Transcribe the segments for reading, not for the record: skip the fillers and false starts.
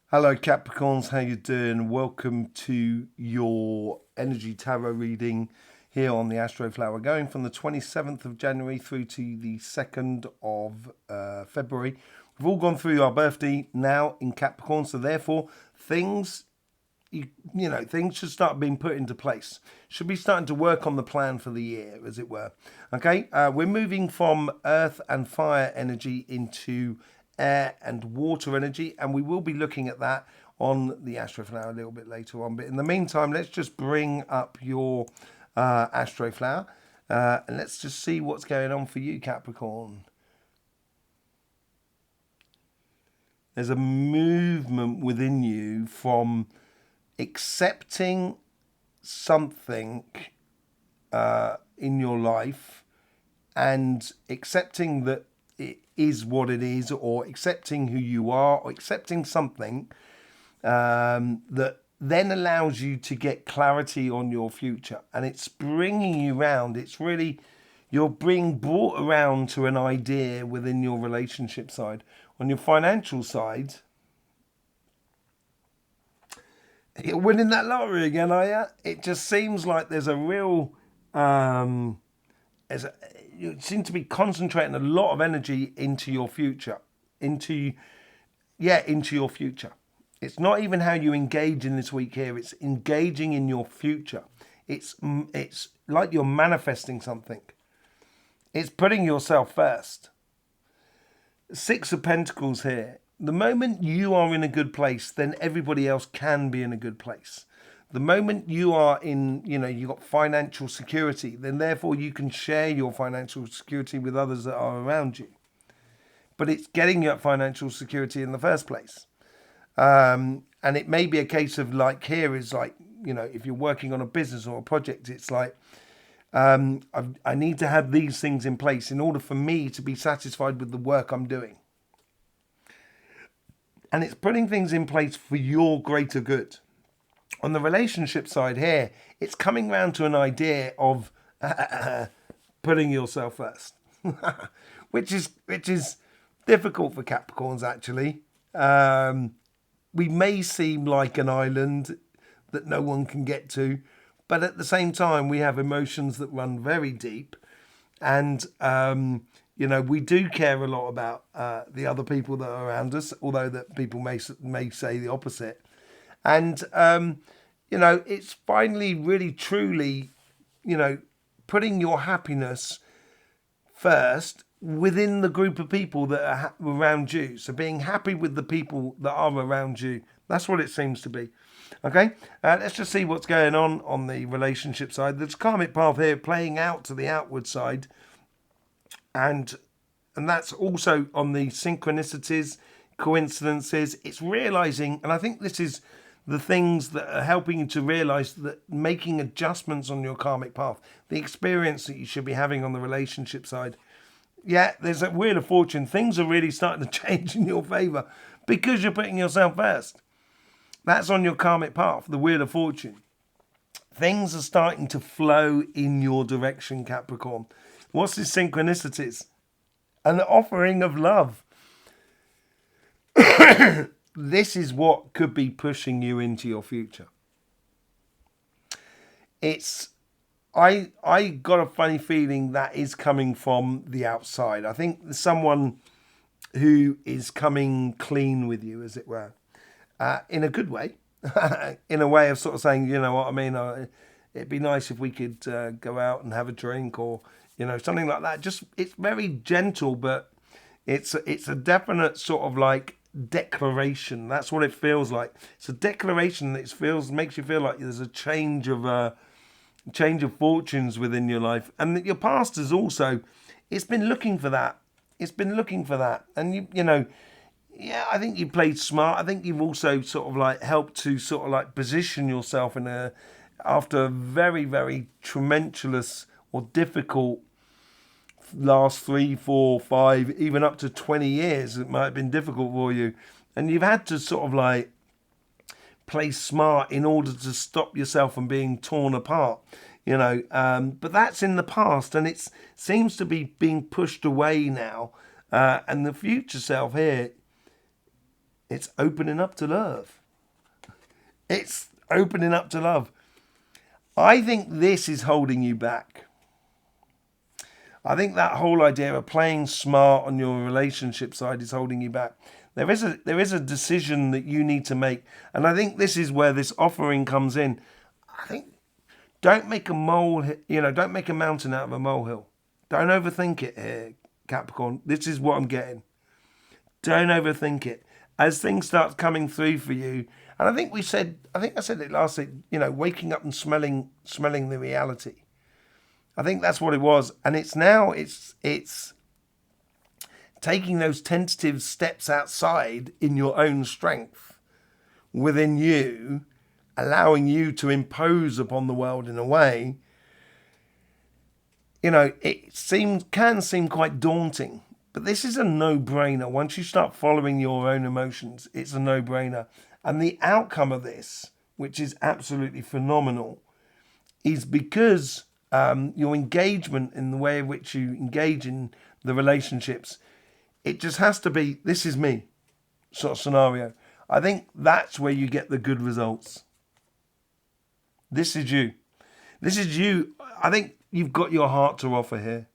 Hello Capricorns, how you doing? Welcome to your energy tarot reading here on the Astroflower, going from the 27th of January through to the 2nd of February. We've all gone through our birthday now in Capricorn, so therefore things things should start being put into place. Should be starting to work on the plan for the year, as it were. Okay, we're moving from earth and fire energy into air and water energy, and we will be looking at that on the Astroflower a little bit later on. But in the meantime, let's just bring up your Astroflower and let's just see what's going on for you, Capricorn. There's a movement within you from accepting something in your life and accepting that it is what it is, or accepting who you are, or accepting something that then allows you to get clarity on your future. And it's bringing you round. It's really, you're being brought around to an idea within your relationship side. On your financial side, you're winning that lottery again, are you? It just seems like there's a real, you seem to be concentrating a lot of energy into your future, into your future. It's not even how you engage in this week here. It's engaging in your future. It's like you're manifesting something. It's putting yourself first. Six of Pentacles here. The moment you are in a good place, then everybody else can be in a good place. The moment you are in, you've got financial security, then therefore you can share your financial security with others that are around you. But it's getting you at financial security in the first place. And it may be a case of like here is like, if you're working on a business or a project, it's like, I need to have these things in place in order for me to be satisfied with the work I'm doing. And it's putting things in place for your greater good. On the relationship side here, it's coming round to an idea of putting yourself first, which is difficult for Capricorns actually. We may seem like an island that no one can get to, but at the same time, we have emotions that run very deep, and we do care a lot about the other people that are around us, although that people may say the opposite. And it's finally, really, truly, putting your happiness first within the group of people that are around you. So being happy with the people that are around you. That's what it seems to be. Okay, let's just see what's going on the relationship side. There's karmic path here playing out to the outward side, and that's also on the synchronicities, coincidences. It's realizing, and I think this is the things that are helping you to realize that making adjustments on your karmic path, the experience that you should be having on the relationship side. Yeah, there's a wheel of fortune. Things are really starting to change in your favor because you're putting yourself first. That's on your karmic path, the wheel of fortune. Things are starting to flow in your direction, Capricorn. What's the synchronicities? An offering of love. This is what could be pushing you into your future. I got a funny feeling that is coming from the outside. I think someone who is coming clean with you, as it were, in a good way, in a way of sort of saying, you know what I mean, it'd be nice if we could go out and have a drink, or something like that. Just, it's very gentle, but it's a definite sort of like declaration. That's what it feels like. It's a declaration that makes you feel like there's a change of fortunes within your life, and that your past has also, it's been looking for that. It's been looking for that, and yeah, I think you played smart. I think you've also sort of like helped to sort of like position yourself after a very, very tumultuous or difficult last 3, 4, 5, even up to 20 years. It might have been difficult for you, and you've had to sort of like play smart in order to stop yourself from being torn apart. But that's in the past, and it seems to be being pushed away now. And the future self here, It's opening up to love. It's opening up to love. I think this is holding you back. I think that whole idea of playing smart on your relationship side is holding you back. There is a decision that you need to make, and I think this is where this offering comes in. I think don't make a don't make a mountain out of a molehill. Don't overthink it here, Capricorn. This is what I'm getting. Don't overthink it. As things start coming through for you, and I think I said it last week, waking up and smelling the reality. I think that's what it was. And it's taking those tentative steps outside in your own strength within you, allowing you to impose upon the world in a way. It can seem quite daunting, but this is a no-brainer. Once you start following your own emotions, it's a no-brainer. And the outcome of this, which is absolutely phenomenal, is because your engagement in the way in which you engage in the relationships, it just has to be, this is me sort of scenario. I think that's where you get the good results. This is you. This is you. I think you've got your heart to offer here.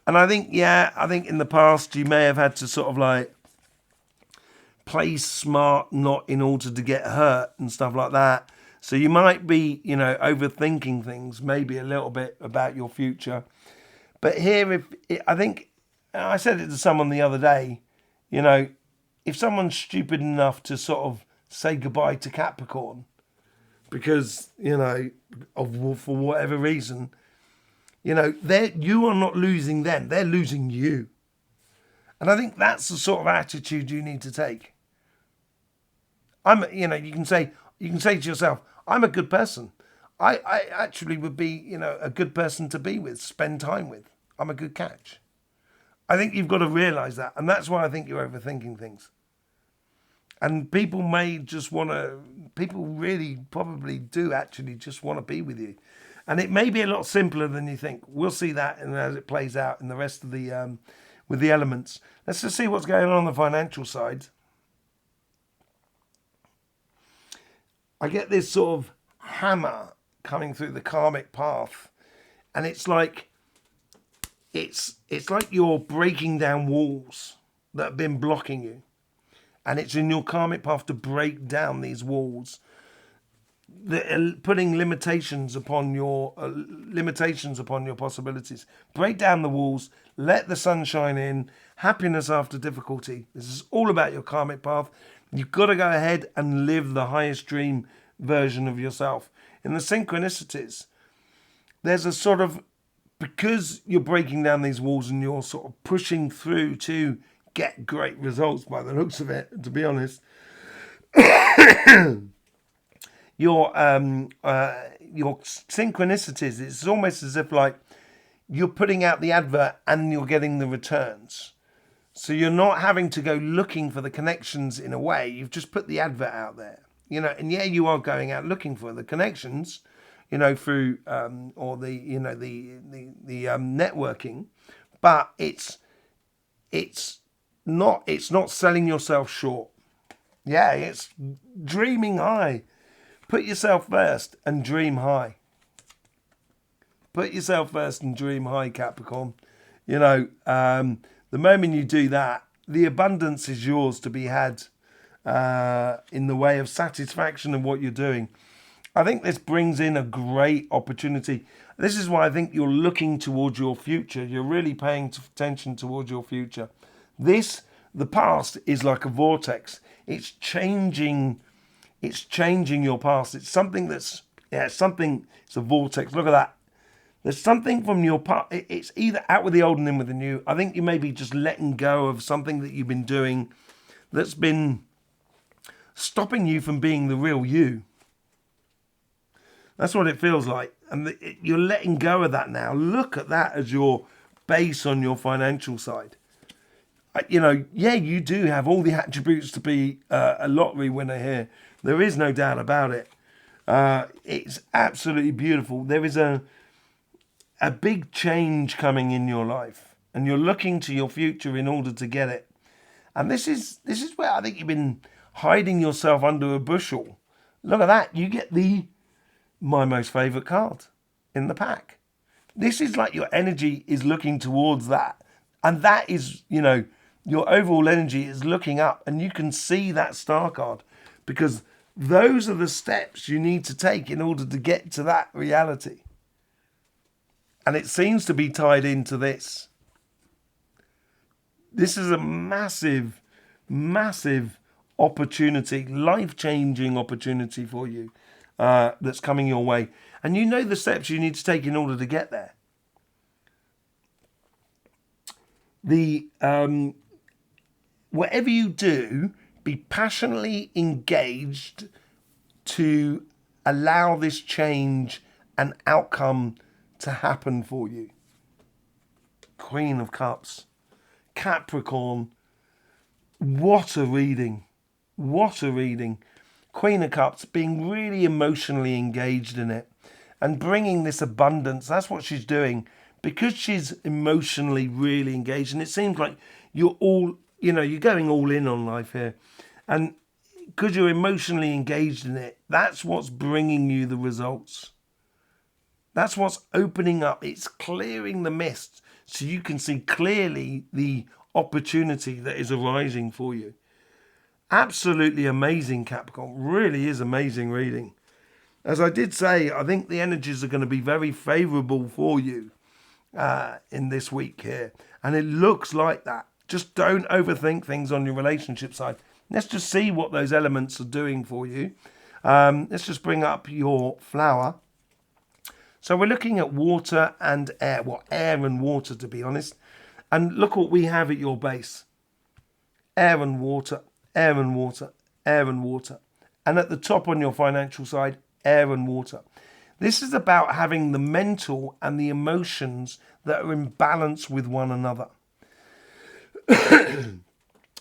And I think in the past you may have had to sort of like play smart, not in order to get hurt and stuff like that. So you might be, overthinking things, maybe a little bit about your future. But here, I think, I said it to someone the other day, if someone's stupid enough to sort of say goodbye to Capricorn, because, for whatever reason, you are not losing them, they're losing you. And I think that's the sort of attitude you need to take. You can say to yourself, I'm a good person. I actually would be, a good person to be with, spend time with. I'm a good catch. I think you've got to realise that. And that's why I think you're overthinking things. And people really probably do actually just want to be with you. And it may be a lot simpler than you think. We'll see that as it plays out in the rest of the, with the elements. Let's just see what's going on the financial side. I get this sort of hammer coming through the karmic path, and it's like you're breaking down walls that have been blocking you, and it's in your karmic path to break down these walls that are putting limitations upon your possibilities. Break down the walls, let the sun shine in, happiness after difficulty. This is all about your karmic path. You've got to go ahead and live the highest dream version of yourself. In the synchronicities, there's a sort of, because you're breaking down these walls and you're sort of pushing through to get great results by the looks of it, to be honest, your synchronicities, it's almost as if like you're putting out the advert and you're getting the returns. So you're not having to go looking for the connections in a way. You've just put the advert out there, and you are going out looking for the connections, through or the networking, but it's not selling yourself short. Yeah, it's dreaming high. Put yourself first and dream high. Put yourself first and dream high, Capricorn. The moment you do that, the abundance is yours to be had in the way of satisfaction of what you're doing. I think this brings in a great opportunity. This is why I think you're looking towards your future. You're really paying attention towards your future. The past is like a vortex. It's changing your past. It's something it's a vortex. Look at that. There's something from your past. It's either out with the old and in with the new. I think you may be just letting go of something that you've been doing that's been stopping you from being the real you. That's what it feels like. And you're letting go of that now. Look at that as your base on your financial side. You do have all the attributes to be a lottery winner here. There is no doubt about it. It's absolutely beautiful. There is a big change coming in your life, and you're looking to your future in order to get it. And this is where I think you've been hiding yourself under a bushel. Look at that. You get my most favourite card in the pack. This is like your energy is looking towards that. And that is, your overall energy is looking up, and you can see that star card, because those are the steps you need to take in order to get to that reality. And it seems to be tied into this. This is a massive, massive opportunity, life-changing opportunity for you that's coming your way. And you know the steps you need to take in order to get there. Whatever you do, be passionately engaged to allow this change and outcome to happen for you. Queen of Cups. Capricorn. What a reading. What a reading. Queen of Cups, being really emotionally engaged in it and bringing this abundance. That's what she's doing, because she's emotionally really engaged. And it seems like you're all, you're going all in on life here. And because you're emotionally engaged in it, that's what's bringing you the results. That's what's opening up. It's clearing the mist so you can see clearly the opportunity that is arising for you. Absolutely amazing, Capricorn. Really is amazing reading. As I did say, I think the energies are going to be very favourable for you in this week here. And it looks like that. Just don't overthink things on your relationship side. Let's just see what those elements are doing for you. Let's just bring up your flower. So we're looking at water and air. Well, air and water, to be honest. And look what we have at your base. Air and water, air and water, air and water. And at the top on your financial side, air and water. This is about having the mental and the emotions that are in balance with one another.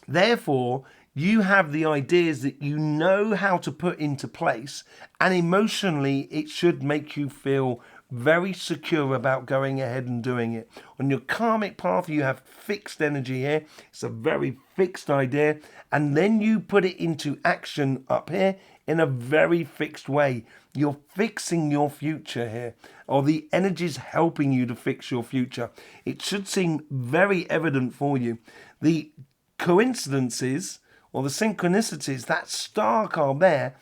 Therefore, you have the ideas that you know how to put into place, and emotionally it should make you feel very secure about going ahead and doing it. On your karmic path, you have fixed energy here. It's a very fixed idea, and then you put it into action up here in a very fixed way. You're fixing your future here, or the energy's helping you to fix your future. It should seem very evident for you. The coincidences or the synchronicities, that star card there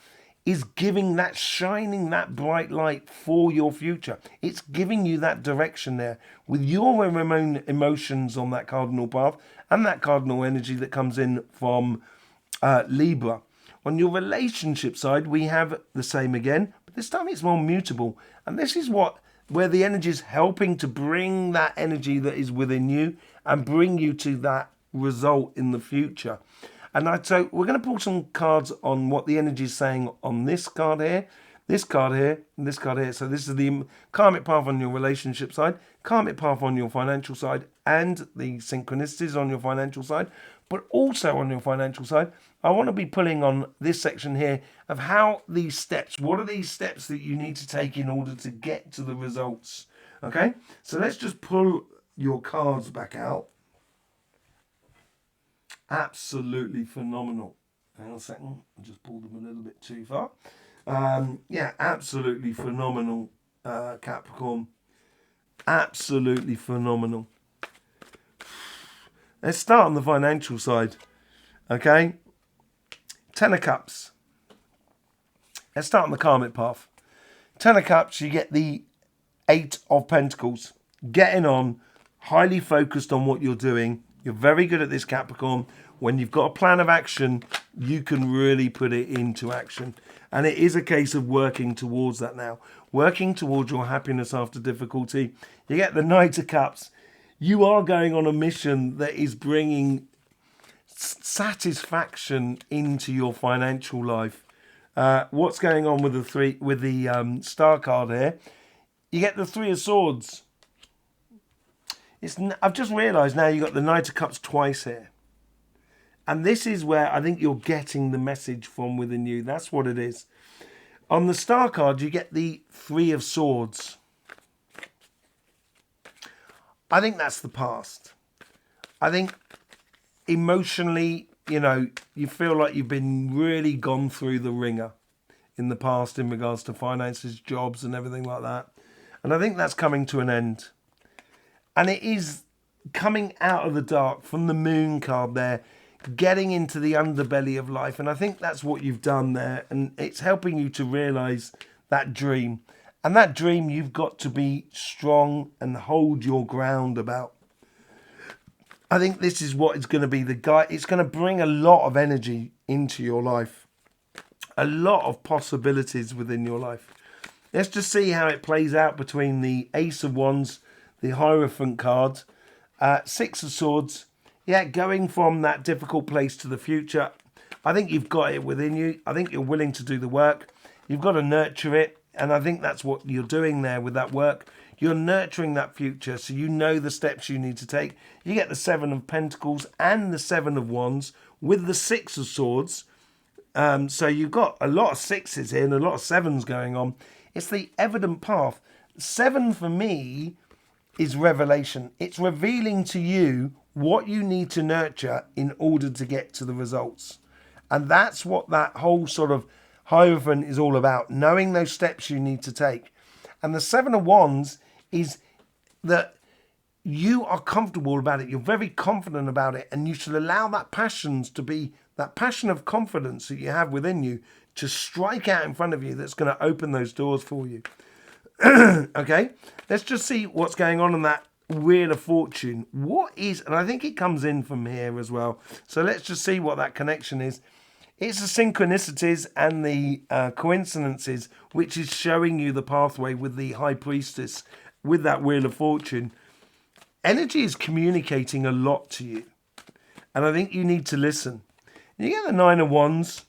is giving that, shining that bright light for your future. It's giving you that direction there with your emotions on that cardinal path and that cardinal energy that comes in from Libra. On your relationship side, we have the same again, but this time it's more mutable. And this is where the energy is helping to bring that energy that is within you and bring you to that result in the future. And so we're going to pull some cards on what the energy is saying on this card here, this card here, and this card here. So this is the karmic path on your relationship side, karmic path on your financial side, and the synchronicities on your financial side. But also on your financial side, I want to be pulling on this section here of how these steps, what are these steps that you need to take in order to get to the results? Okay, so let's just pull your cards back out. Absolutely phenomenal. Hang on a second, I just pulled them a little bit too far. Yeah, absolutely phenomenal, Capricorn. Absolutely phenomenal. Let's start on the financial side. Okay, Ten of Cups. Let's start on the karmic path. Ten of Cups, you get the Eight of Pentacles. Getting on, highly focused on what you're doing. You're very good at this, Capricorn. When you've got a plan of action, you can really put it into action. And it is a case of working towards that now. Working towards your happiness after difficulty. You get the Knight of Cups. You are going on a mission that is bringing satisfaction into your financial life. What's going on with the star card here? You get the Three of Swords. I've just realised now you got the Knight of Cups twice here. And this is where I think you're getting the message from within you. That's what it is. On the star card, you get the Three of Swords. I think that's the past. I think emotionally, you know, you feel like you've been really gone through the ringer in the past in regards to finances, jobs and everything like that. And I think that's coming to an end. And it is coming out of the dark from the moon card there, getting into the underbelly of life. And I think that's what you've done there. And it's helping you to realize that dream. And that dream you've got to be strong and hold your ground about. I think this is what is going to be the guy. It's going to bring a lot of energy into your life. A lot of possibilities within your life. Let's just see how it plays out between the Ace of Wands, the Hierophant card, Six of Swords. Yeah, going from that difficult place to the future. I think you've got it within you. I think you're willing to do the work. You've got to nurture it. And I think that's what you're doing there with that work. You're nurturing that future, so you know the steps you need to take. You get the Seven of Pentacles and the Seven of Wands with the Six of Swords. So you've got a lot of sixes here and a lot of sevens going on. It's the evident path. Seven for me is revelation. It's revealing to you what you need to nurture in order to get to the results. And that's what that whole sort of Hierophant is all about, knowing those steps you need to take. And the Seven of Wands is that you are comfortable about it. You're very confident about it. And you should allow that passions to be, that passion of confidence that you have within you to strike out in front of you that's going to open those doors for you. Okay, let's just see what's going on in that Wheel of Fortune. What is, and I think it comes in from here as well. So let's just see what that connection is. It's the synchronicities and the coincidences which is showing you the pathway with the High Priestess, with that Wheel of Fortune. Energy is communicating a lot to you. And I think you need to listen. You get the Nine of Wands.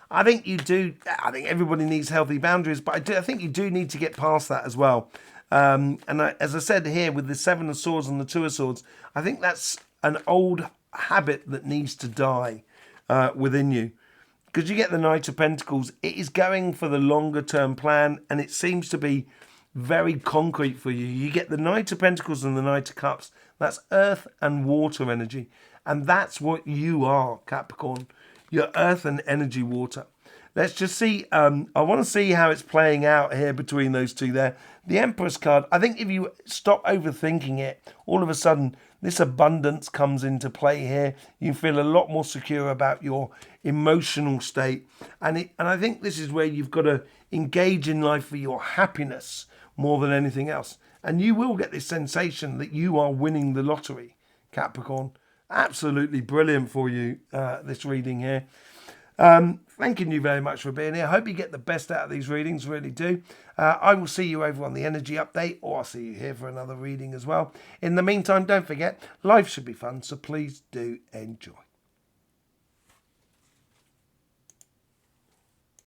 I think you do. I think everybody needs healthy boundaries, but I think you do need to get past that as well. As I said here with the Seven of Swords and the Two of Swords, I think that's an old habit that needs to die within you. Because you get the Knight of Pentacles, it is going for the longer term plan, and it seems to be very concrete for you. You get the Knight of Pentacles and the Knight of Cups. That's earth and water energy. And that's what you are, Capricorn. You're earth and energy water. Let's just see. I want to see how it's playing out here between those two there. The Empress card, I think if you stop overthinking it, all of a sudden this abundance comes into play here. You feel a lot more secure about your emotional state. And I think this is where you've got to engage in life for your happiness more than anything else. And you will get this sensation that you are winning the lottery, Capricorn. Absolutely brilliant for you, this reading here. Thanking you very much for being here. I hope you get the best out of these readings, really do. I will see you over on the energy update, or I'll see you here for another reading as well. In the meantime, don't forget, life should be fun, so please do enjoy.